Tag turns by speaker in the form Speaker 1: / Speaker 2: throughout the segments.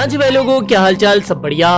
Speaker 1: हाँ जी भाई लोगों, क्या हालचाल, सब बढ़िया।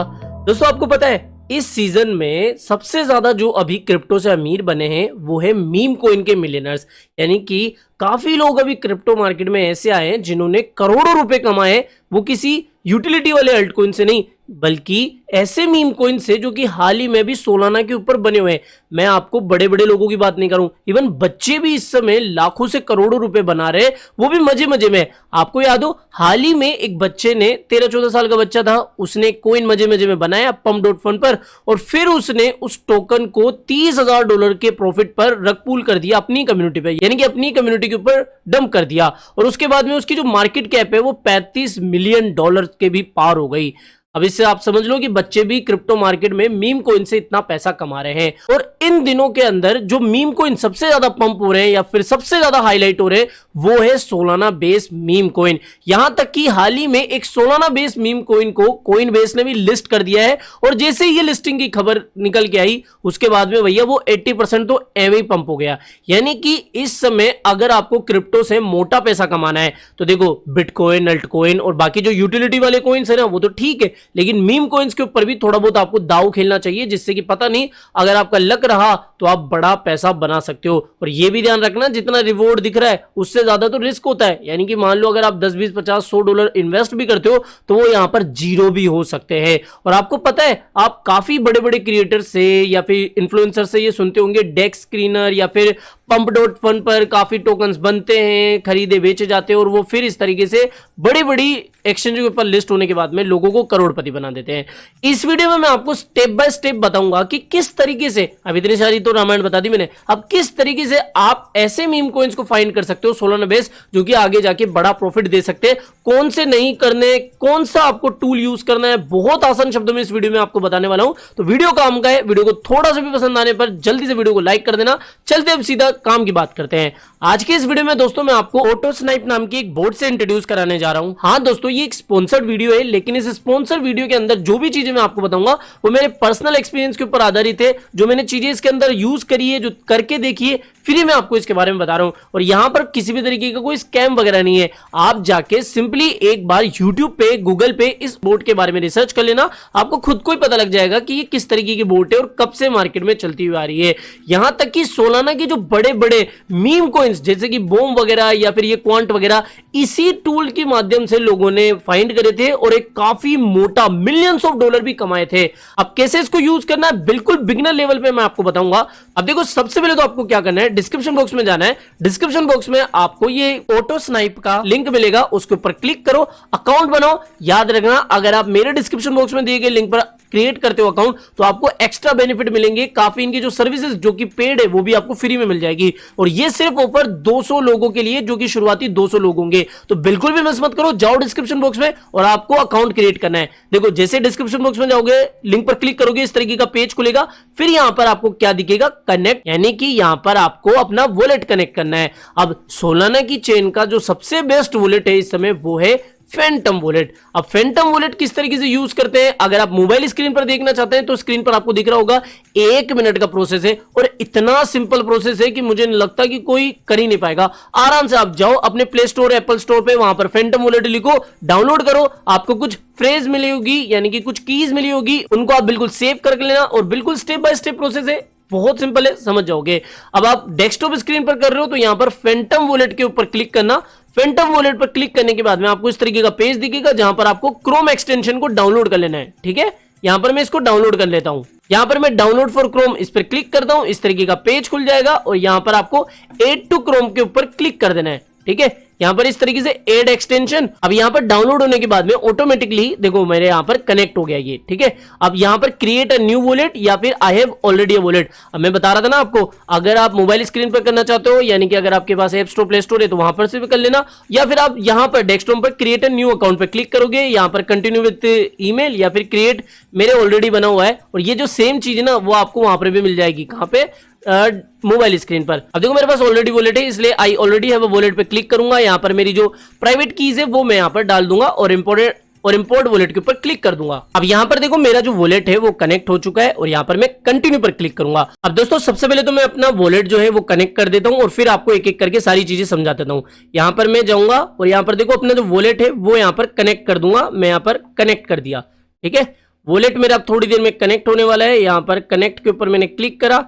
Speaker 1: दोस्तों आपको पता है इस सीजन में सबसे ज्यादा जो अभी क्रिप्टो से अमीर बने हैं वो है मीम कोइन के मिलियनर्स। यानी कि काफी लोग अभी क्रिप्टो मार्केट में ऐसे आए हैं जिन्होंने करोड़ों रुपए कमाए, वो किसी यूटिलिटी वाले अल्ट कोइन से नहीं बल्कि ऐसे मीम कोइन से जो कि हाल ही में भी सोलाना के ऊपर बने हुए हैं। मैं आपको बड़े बड़े लोगों की बात नहीं करूं, इवन बच्चे भी इस समय लाखों से करोड़ों रुपए बना रहे हैं, वो भी मजे मजे में। आपको याद हो हाल ही में एक बच्चे ने 13-14 साल का बच्चा था, उसने कोइन मजे मजे में बनाया pump.fun पर, और फिर उसने उस टोकन को $30,000 के प्रॉफिट पर रग पूल कर दिया अपनी कम्युनिटी पे, यानी कि अपनी कम्युनिटी के ऊपर डंप कर दिया। और उसके बाद में उसकी जो मार्केट कैप है वो $35 मिलियन के भी पार हो गई। अब इससे आप समझ लो कि बच्चे भी क्रिप्टो मार्केट में मीम कोइन से इतना पैसा कमा रहे हैं। और इन दिनों के अंदर जो मीम कोइन सबसे ज्यादा पंप हो रहे हैं या फिर सबसे ज्यादा हाईलाइट हो रहे हैं वो है सोलाना बेस मीम कोइन। यहां तक कि हाल ही में एक सोलाना बेस मीम कोइन को कोइन बेस ने भी लिस्ट कर दिया है, और जैसे ही ये लिस्टिंग की खबर निकल के आई उसके बाद में भैया वो 80% तो एवं ही पंप हो गया। यानी कि इस समय अगर आपको क्रिप्टो से मोटा पैसा कमाना है तो देखो बिटकॉइन, अल्टकॉइन और बाकी जो यूटिलिटी वाले कॉइन्स है ना वो तो ठीक है, लेकिन मीम कॉइन्स के ऊपर भी थोड़ा बहुत आपको दाव खेलना चाहिए, जिससे कि पता नहीं अगर आपका लक रहा तो आप बड़ा पैसा बना सकते हो। और ये भी ध्यान रखना जितना रिवॉर्ड दिख रहा है उससे ज्यादा तो रिस्क होता है। यानी कि मान लो अगर आप 10, 20, 50, $100 इन्वेस्ट भी करते हो तो वो यहां पर जीरो भी हो सकते हैं। और आपको पता है आप काफी बड़े बड़े क्रिएटर से या फिर इन्फ्लुएंसर से ये सुनते होंगे डेक्स स्क्रीनर या फिर pump.fun पर काफी टोकन्स बनते हैं, खरीदे बेचे जाते हैं और वो फिर इस तरीके से बड़ी बड़ी एक्सचेंज के ऊपर लिस्ट होने के बाद में लोगों को करोड़पति बना देते हैं। इस वीडियो में मैं आपको स्टेप बाय स्टेप बताऊंगा कि किस तरीके से, अब इतनी सारी तो रामायण बता दी मैंने, अब किस तरीके से आप ऐसे मीम कॉइन्स को फाइंड कर सकते हो सोलाना बेस जो कि आगे जाके बड़ा प्रॉफिट दे सकते हैं। कौन से नहीं करने, कौन सा आपको टूल यूज करना है, बहुत आसान शब्दों में इस वीडियो में आपको बताने वाला हूं। तो वीडियो काम का है, वीडियो को थोड़ा सा भी पसंद आने पर जल्दी से वीडियो को लाइक कर देना। चलते अब सीधा काम की बात करते हैं। आज के इस वीडियो में दोस्तों मैं आपको ऑटो स्नाइप नाम की एक बोट से इंट्रोड्यूस कराने जा रहा हूं। हाँ दोस्तों, ये एक स्पॉन्सर्ड वीडियो है, लेकिन इस स्पॉन्सर्ड वीडियो के अंदर जो भी चीजें मैं आपको बताऊंगा वो मेरे पर्सनल एक्सपीरियंस के ऊपर आधारित है, जो मैंने चीजें इसके अंदर यूज करी है, जो करके देखी है, फिर ही मैं आपको इसके बारे में बता रहा हूं। और यहां पर किसी भी तरीके का कोई स्कैम वगैरह नहीं है। आप जाके सिंपली एक बार YouTube पे, गूगल पे इस बोट के बारे में रिसर्च कर लेना, आपको खुद को ही पता लग जाएगा कि ये किस तरीके की बोट है और कब से मार्केट में चलती हुई आ रही है। यहां तक कि सोलाना के जो बड़े बड़े मीम कॉइन्स जैसे कि बॉम वगैरह या फिर ये क्वांट वगैरह इसी टूल के माध्यम से लोगों ने फाइंड करे थे और एक काफी मोटा मिलियंस ऑफ डॉलर भी कमाए थे। अब कैसे इसको यूज करना है बिल्कुल बिगिनर लेवल पे मैं आपको बताऊंगा। अब देखो सबसे पहले तो आपको क्या करना है, डिस्क्रिप्शन बॉक्स में जाना है। डिस्क्रिप्शन बॉक्स में आपको ये ऑटो स्नाइप का लिंक मिलेगा, उसके ऊपर क्लिक करो, अकाउंट बनाओ। याद रखना अगर आप मेरे डिस्क्रिप्शन बॉक्स में दिए गए लिंक पर क्रिएट करते हो अकाउंट तो आपको एक्स्ट्रा बेनिफिट मिलेंगे। काफी इनकी जो सर्विसेज जो कि पेड है वो भी आपको फ्री में मिल जाएगी। और ये सिर्फ ऑफर 200 लोगों के लिए, जो कि शुरुआती 200 लोग होंगे। तो बिल्कुल भी मिस मत करो, जाओ डिस्क्रिप्शन बॉक्स में और आपको अकाउंट क्रिएट करना है। देखो जैसे डिस्क्रिप्शन बॉक्स में जाओगे, लिंक पर क्लिक करोगे, इस तरीके का पेज खुलेगा। फिर यहां पर आपको क्या दिखेगा, कनेक्ट, यानी कि यहां पर आपको अपना वॉलेट कनेक्ट करना है। अब सोलाना की चेन का जो सबसे बेस्ट वॉलेट है इस समय वो है फैंटम वॉलेट। अब फैंटम वॉलेट किस तरीके से यूज करते हैं, अगर आप मोबाइल स्क्रीन पर देखना चाहते हैं तो स्क्रीन पर आपको दिख रहा होगा 1 मिनट का प्रोसेस है, और इतना सिंपल प्रोसेस है कि मुझे नहीं लगता कि कोई कर ही नहीं पाएगा। आराम से आप जाओ अपने प्ले स्टोर, एप्पल स्टोर पे, वहां पर फैंटम वॉलेट लिखो, डाउनलोड करो, आपको कुछ फ्रेज मिली होगी यानी कि कुछ कीज मिली होगी, उनको आप बिल्कुल सेव करके लेना और बिल्कुल स्टेप बाय स्टेप प्रोसेस है, बहुत सिंपल है, समझ जाओगे। अब आप डेस्कटॉप स्क्रीन पर कर रहे हो तो यहां पर फैंटम वॉलेट के ऊपर क्लिक करना। फैंटम वॉलेट पर क्लिक करने के बाद में आपको इस तरीके का पेज दिखेगा जहां पर आपको क्रोम एक्सटेंशन को डाउनलोड कर लेना है। ठीक है, यहां पर मैं इसको डाउनलोड कर लेता हूं। यहां पर मैं डाउनलोड फॉर क्रोम इस पर क्लिक करता हूं, इस तरीके का पेज खुल जाएगा और यहां पर आपको ऐड टू क्रोम के ऊपर क्लिक कर देना है। ठीक है, यहां पर इस तरीके से ऐड एक्सटेंशन। अब यहां पर डाउनलोड होने के बाद में ऑटोमेटिकली देखो मेरे यहां पर कनेक्ट हो गया ये। ठीक है, अब यहां पर क्रिएट अ न्यू वॉलेट या फिर I have already a wallet. अब मैं बता रहा था ना आपको, अगर आप मोबाइल स्क्रीन पर करना चाहते हो यानी कि अगर आपके पास ऐप स्टोर, प्ले स्टोर है तो वहां पर से भी कर लेना, या फिर आप यहां पर डेस्कटॉप पर क्रिएट अ न्यू अकाउंट पर क्लिक करोगे, यहां पर कंटिन्यू विद ईमेल या फिर क्रिएट मेरे ऑलरेडी बना हुआ है। और ये जो सेम चीज है ना वो आपको वहां पर भी मिल जाएगी, कहां पे, मोबाइल स्क्रीन पर। अब देखो मेरे पास ऑलरेडी वॉलेट है, इसलिए I already have a wallet पे क्लिक करूंगा। यहां पर मेरी जो प्राइवेट कीज है वो मैं यहां पर डाल दूंगा और इंपॉर्टेंट और इंपोर्ट वॉलेट के ऊपर क्लिक कर दूंगा। अब यहाँ पर देखो मेरा जो वॉलेट है वो कनेक्ट हो चुका है और यहाँ पर मैं कंटिन्यू पर क्लिक करूंगा। अब दोस्तों सबसे पहले तो मैं अपना वॉलेट जो है वो कनेक्ट कर देता हूँ और फिर आपको एक एक करके सारी चीजें समझा देता हूँ। यहाँ पर मैं जाऊंगा और यहाँ पर देखो अपना जो वॉलेट है वो यहाँ पर कनेक्ट कर दूंगा। मैं यहाँ पर कनेक्ट कर दिया, ठीक है। वॉलेट मेरा अब थोड़ी देर में कनेक्ट होने वाला है। यहाँ पर कनेक्ट के ऊपर मैंने क्लिक करा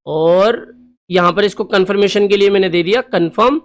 Speaker 1: और यहाँ पर इसको कंफर्मेशन के लिए मैंने दे दिया कंफर्म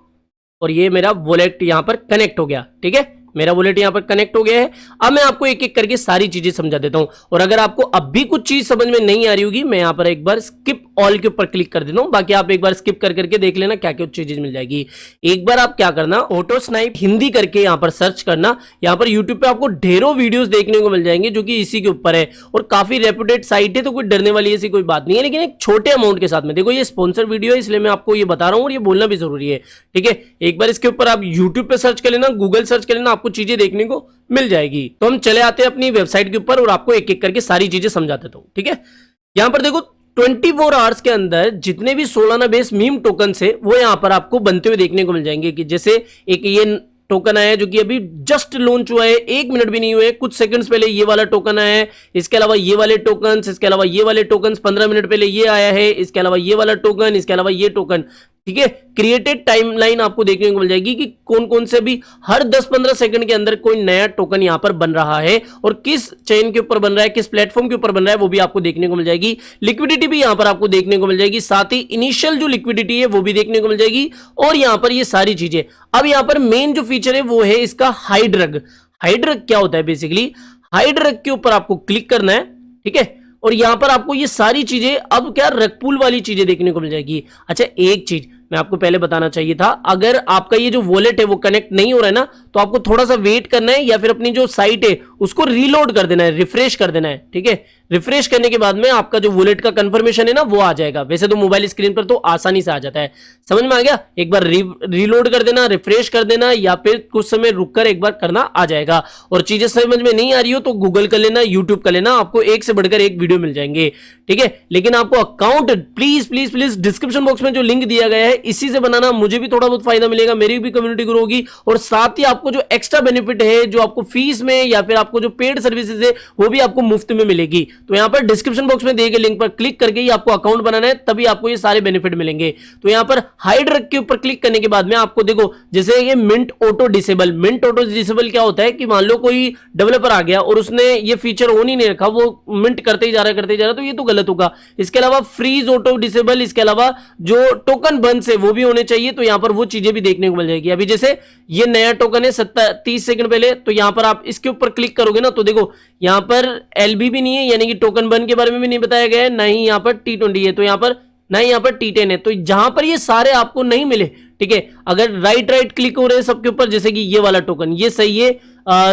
Speaker 1: और ये मेरा वॉलेट यहाँ पर कनेक्ट हो गया, ठीक है। मेरा वॉलेट यहाँ पर कनेक्ट हो गया है। अब मैं आपको एक एक करके सारी चीजें समझा देता हूं और अगर आपको अब भी कुछ चीज समझ में नहीं आ रही होगी मैं यहाँ पर एक बार स्किप ऑल के ऊपर क्लिक कर देता हूं। बाकी आप एक बार स्किप कर करके देख लेना क्या क्या चीजें मिल जाएगी। एक बार आप क्या करना, ऑटो स्नाइप हिंदी करके यहाँ पर सर्च करना। यहाँ पर यूट्यूब पे आपको ढेरों वीडियोस देखने को मिल जाएंगे जो कि इसी के ऊपर है और काफी रेप्यूटेड साइट है, तो कोई डरने वाली ऐसी कोई बात नहीं है। लेकिन एक छोटे अमाउंट के साथ में, देखो ये स्पॉन्सर वीडियो है इसलिए मैं आपको ये बता रहा हूँ और ये बोलना भी जरूरी है, ठीक है। एक बार इसके ऊपर आप यूट्यूब पे सर्च कर लेना, गूगल सर्च कर लेना, आपको चीजें देखने को मिल जाएगी। तो हम चले आते हैं अपनी वेबसाइट के ऊपर और आपको एक एक करके सारी चीजें समझा देता हूं, ठीक है। यहां पर देखो 24 आवर्स के अंदर जितने भी सोलाना बेस मीम टोकन है वो यहां पर आपको बनते हुए देखने को मिल जाएंगे। कि जैसे एक ये टोकन आया है जो कि अभी जस्ट लॉन्च हुआ है, 1 मिनट भी नहीं हुए, कुछ सेकंड्स पहले ये वाला टोकन आया है। इसके अलावा ये वाले टोकन्स, इसके अलावा ये वाले टोकन्स 15 मिनट पहले ये आया है। इसके अलावा ये वाला टोकन, इसके अलावा ये टोकन, ठीक है। क्रिएटेड टाइमलाइन आपको देखने को मिल जाएगी कि कौन कौन से भी हर 10-15 सेकंड के अंदर कोई नया टोकन यहां पर बन रहा है और किस चेन के ऊपर बन रहा है, किस प्लेटफॉर्म के ऊपर बन रहा है वो भी आपको देखने को मिल जाएगी। लिक्विडिटी भी यहां पर आपको देखने को मिल जाएगी, साथ ही इनिशियल जो लिक्विडिटी है वो भी देखने को मिल जाएगी और यहां पर ये सारी चीजें। अब यहां पर मेन जो फीचर है वो है इसका हाइड रग। हाइड रग क्या होता है, बेसिकली हाइड रग के ऊपर आपको क्लिक करना है, ठीक है। और यहां पर आपको ये सारी चीजें अब क्या रग पूल वाली चीजें देखने को मिल जाएगी। अच्छा एक चीज मैं आपको पहले बताना चाहिए था, अगर आपका ये जो वॉलेट है वो कनेक्ट नहीं हो रहा है ना तो आपको थोड़ा सा वेट करना है या फिर अपनी जो साइट है उसको रीलोड कर देना है, रिफ्रेश कर देना है, ठीक है। रिफ्रेश करने के बाद में आपका जो वॉलेट का कंफर्मेशन है ना वो आ जाएगा। वैसे तो मोबाइल स्क्रीन पर तो आसानी से आ जाता है, समझ में आ गया। एक बार रीलोड कर देना, रिफ्रेश कर देना या फिर कुछ समय रुककर एक बार करना, आ जाएगा। और चीजें समझ में नहीं आ रही हो तो गूगल कर लेना, यूट्यूब कर लेना, आपको एक से बढ़कर एक वीडियो मिल जाएंगे, ठीक है। लेकिन आपको account please please please description box में जो लिंक दिया गया है इसी से बनाना, मुझे भी थोड़ा बहुत फायदा मिलेगा, मेरी भी कम्युनिटी ग्रो होगी और साथ ही आपको जो एक्स्ट्रा बेनिफिट है जो आपको फीस में या फिर आपको जो पेड सर्विसेज है वो भी आपको मुफ्त में मिलेगी। तो यहां पर डिस्क्रिप्शन बॉक्स में दिए गए लिंक पर क्लिक करके ही आपको अकाउंट बनाना है, तभी आपको ये सारे बेनिफिट मिलेंगे। तो यहां पर हाइड रग के ऊपर क्लिक करने के बाद में आपको देखो जैसे ये mint auto disable. Mint auto disable क्या होता है कि मान लो कोई डेवलपर आ गया और उसने ये फीचर ऑन ही नहीं रखा, वो मिंट करते ही जा रहा है तो ये तो गलत होगा। इसके अलावा फ्रीज ऑटो डिसेबल, इसके अलावा जो टोकन बंस है वो भी होने चाहिए, तो यहां पर वो चीजें भी देखने को मिल जाएगी। अभी जैसे ये नया टोकन है 30 सेकंड पहले, तो यहां पर आप इसके ऊपर क्लिक करोगे ना तो देखो यहां पर एलबी भी नहीं है, यानी कि टोकन बन के बारे में भी नहीं बताया गया है, ना ही यहां पर T20 है, तो यहां पर ना ही यहां पर T10 है। तो जहां पर ये सारे आपको नहीं मिले, ठीक है, अगर राइट क्लिक हो रहे हैं सबके ऊपर, जैसे कि ये वाला टोकन ये सही है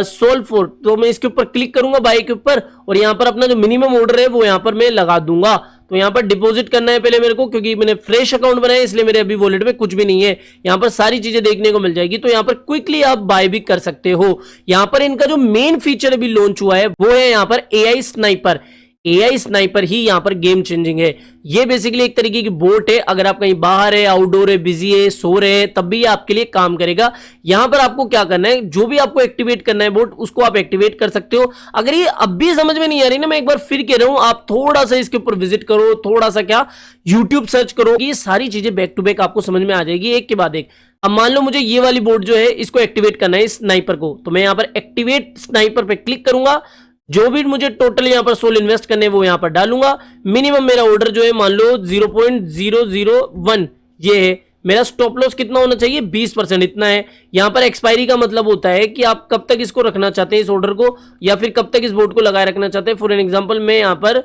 Speaker 1: सोल 4, तो मैं इसके ऊपर क्लिक करूंगा बाई के ऊपर और यहां पर अपना जो मिनिमम ऑर्डर है वो यहां पर मैं लगा दूंगा। तो यहां पर डिपॉजिट करना है पहले मेरे को, क्योंकि मैंने फ्रेश अकाउंट बनाया इसलिए मेरे अभी वॉलेट में कुछ भी नहीं है। यहां पर सारी चीजें देखने को मिल जाएगी, तो यहां पर क्विकली आप बाय भी कर सकते हो। यहां पर इनका जो मेन फीचर अभी लॉन्च हुआ है वो है यहां पर AI स्नाइपर। AI स्नाइपर ही यहां पर गेम चेंजिंग है। ये बेसिकली एक तरीके की बोट है, अगर आप कहीं बाहर है, आउटडोर है, बिजी है, सो रहे हैं, तब भी ये आपके लिए काम करेगा। यहां पर आपको क्या करना है, जो भी आपको एक्टिवेट करना है बोट उसको आप एक्टिवेट कर सकते हो। अगर ये अब भी समझ में नहीं आ रही ना, मैं एक बार फिर कह रहा हूं, आप थोड़ा सा इसके ऊपर विजिट करो, थोड़ा सा क्या यूट्यूब सर्च करो, ये सारी चीजें बैक टू बैक आपको समझ में आ जाएगी एक के बाद एक। अब मान लो मुझे ये वाली बोट जो है इसको एक्टिवेट करना है, इस स्नाइपर को, तो मैं यहां पर एक्टिवेट स्नाइपर पे क्लिक करूंगा। जो भी मुझे टोटल यहां पर सोल इन्वेस्ट करने वो यहां पर डालूंगा। मिनिमम मेरा ऑर्डर जो है मान लो 0.001 ये है। मेरा स्टॉप लॉस कितना होना चाहिए, 20%, इतना है। यहां पर एक्सपायरी का मतलब होता है कि आप कब तक इसको रखना चाहते हैं इस ऑर्डर को, या फिर कब तक इस बोर्ड को लगाए रखना चाहते हैं। फॉर एन एग्जांपल मैं यहां पर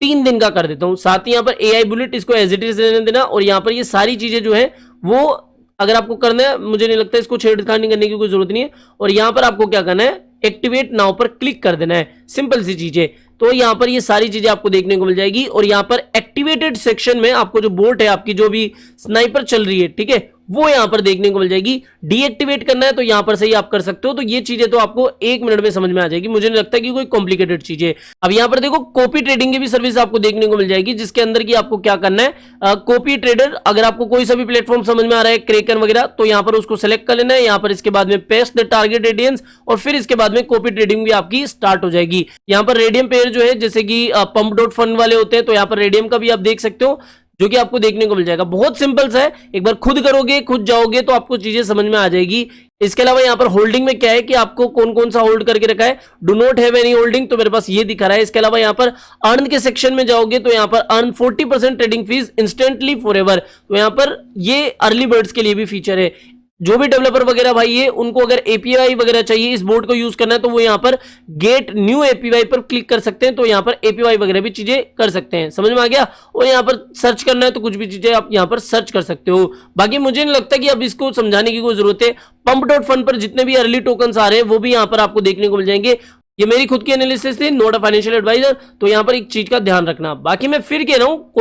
Speaker 1: 3 दिन का कर देता हूं। साथ ही यहां पर AI बुलेट इसको एज इट इज रहने देना, और यहां पर ये सारी चीजें जो है वो अगर आपको करना है, मुझे नहीं लगता इसको छेड़खानी करने की कोई जरूरत नहीं है। और यहां पर आपको क्या करना है, एक्टिवेट नाउ पर क्लिक कर देना है, सिंपल सी चीजें। तो यहां पर ये सारी चीजें आपको देखने को मिल जाएगी। और यहां पर एक्टिवेटेड सेक्शन में आपको जो बोट है, आपकी जो भी स्नाइपर चल रही है, ठीक है, वो यहाँ पर देखने को मिल जाएगी। डीएक्टिवेट करना है तो यहाँ पर से ही आप कर सकते हो। तो ये चीजें तो आपको 1 मिनट में समझ में आ जाएगी, मुझे नहीं लगता कि कोई कॉम्प्लिकेटेड चीज है। अब यहाँ पर देखो कॉपी ट्रेडिंग की भी सर्विस आपको देखने को मिल जाएगी, जिसके अंदर की आपको क्या करना है, कॉपी ट्रेडर, अगर आपको कोई सा भी प्लेटफॉर्म समझ में आ रहा है, क्रेकन वगैरह, तो यहाँ पर उसको सेलेक्ट कर लेना है। यहाँ पर इसके बाद में पेस्ट द टारगेट रेडियंस, और फिर इसके बाद में कॉपी ट्रेडिंग भी आपकी स्टार्ट हो जाएगी। यहाँ पर रेडियम पेयर जो है, जैसे कि पंप डॉट फंड वाले होते हैं, तो यहाँ पर रेडियम का भी आप देख सकते हो, जो कि आपको देखने को मिल जाएगा। बहुत सिंपल सा है, एक बार खुद करोगे, खुद जाओगे तो आपको चीजें समझ में आ जाएगी। इसके अलावा यहाँ पर होल्डिंग में क्या है कि आपको कौन कौन सा होल्ड करके रखा है, do not have any holding, तो मेरे पास ये दिखा रहा है। इसके अलावा यहाँ पर अर्न के सेक्शन में जाओगे तो यहाँ पर earn 40% trading fees instantly for ever, तो यहाँ पर ये अर्ली बर्ड्स के लिए भी फीचर है। जो भी डेवलपर वगैरह भाई है, उनको अगर एपीआई वगैरह चाहिए, इस बोर्ड को यूज करना है, तो वो यहाँ पर गेट न्यू एपीआई पर क्लिक कर सकते हैं, तो यहाँ पर एपीआई वगैरह भी चीजें कर सकते हैं। समझ में आ गया। और यहाँ पर सर्च करना है तो कुछ भी चीजें आप यहाँ पर सर्च कर सकते हो। बाकी मुझे नहीं लगता कि अब इसको समझाने की कोई जरूरत है। पंप डॉट फंड पर जितने भी अर्ली टोकन आ रहे हैं वो भी यहाँ पर आपको देखने को मिल जाएंगे। ये मेरी खुद की एनालिसिस थी, नॉट अ फाइनेंशियल एडवाइजर। तो यहाँ पर एक चीज का ध्यान रखना। बाकी मैं फिर कह रहा हूँ,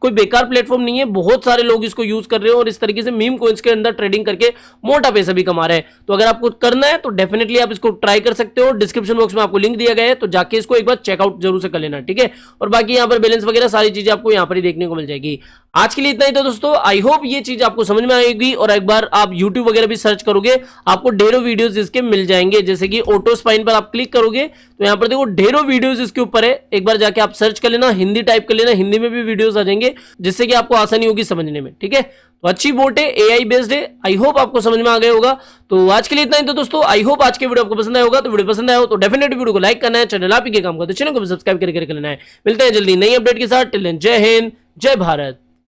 Speaker 1: कोई बेकार प्लेटफॉर्म नहीं है, बहुत सारे लोग इसको यूज कर रहे हो और इस तरीके से मीम कोइंस के अंदर ट्रेडिंग करके मोटा पैसा भी कमा रहे हैं। तो अगर आपको करना है तो डेफिनेटली आप इसको ट्राई कर सकते हो। डिस्क्रिप्शन बॉक्स में आपको लिंक दिया गया है, तो जाके इसको एक बार चेकआउट जरूर से कर लेना, ठीक है। और बाकी यहाँ पर बैलेंस वगैरह सारी चीजें आपको यहाँ पर ही देखने को मिल जाएगी। आज के लिए इतना ही था दोस्तों। आई होप ये चीज आपको समझ में आएगी, और एक बार आप यूट्यूब वगैरह भी सर्च करोगे, आपको ढेरों वीडियोस इसके मिल जाएंगे। जैसे कि ऑटो स्पाइन पर आप क्लिक करोगे तो यहाँ पर देखो ढेरों वीडियोस इसके ऊपर है, एक बार जाके आप सर्च कर लेना, हिंदी टाइप कर लेना, हिंदी में भी वीडियोस आ जाएंगे, जिससे कि आपको आसानी होगी समझने में, ठीक है। तो अच्छी बोट है, एआई बेस्ड है। आई होप आपको समझ में आ गया होगा। तो आज के लिए इतना ही था दोस्तों। आई होप आज के वीडियो आपको पसंद आया होगा। तो वीडियो पसंद आया हो तो डेफिनेटली वीडियो को लाइक करना है, चैनल आप ही के काम का तो चैनल को भी सब्सक्राइब करके लेना है। मिलते हैं जल्दी नई अपडेट के साथ। टिल देन जय हिंद, जय भारत।